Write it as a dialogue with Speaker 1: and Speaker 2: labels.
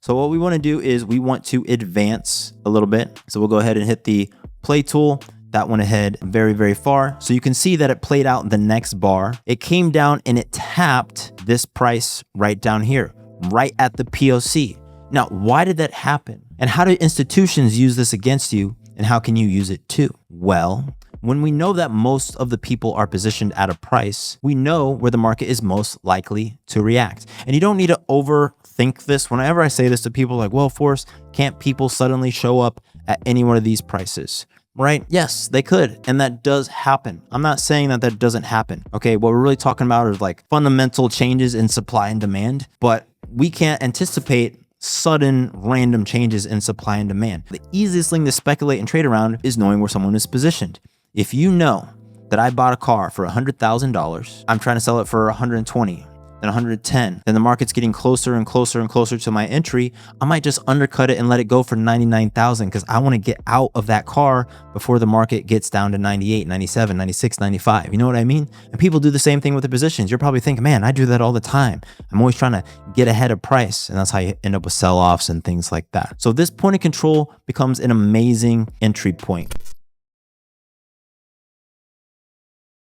Speaker 1: So what we want to do is we want to advance a little bit. So we'll go ahead and hit the play tool. That went ahead very, very far. So you can see that it played out the next bar. It came down and it tapped this price right down here, right at the POC. Now, why did that happen? And how do institutions use this against you? And how can you use it too? Well, when we know that most of the people are positioned at a price, we know where the market is most likely to react. And you don't need to overthink this. Whenever I say this to people like, well, Forrest, can't people suddenly show up at any one of these prices? Right? Yes, they could. And that does happen. I'm not saying that that doesn't happen. Okay. What we're really talking about is like fundamental changes in supply and demand, but we can't anticipate sudden random changes in supply and demand. The easiest thing to speculate and trade around is knowing where someone is positioned. If you know that I bought a car for $100,000, I'm trying to sell it for 120, then 110, then the market's getting closer and closer and closer to my entry, I might just undercut it and let it go for 99,000 because I want to get out of that car before the market gets down to 98, 97, 96, 95. You know what I mean? And people do the same thing with the positions. You're probably thinking, man, I do that all the time. I'm always trying to get ahead of price. And that's how you end up with sell-offs and things like that. So this point of control becomes an amazing entry point.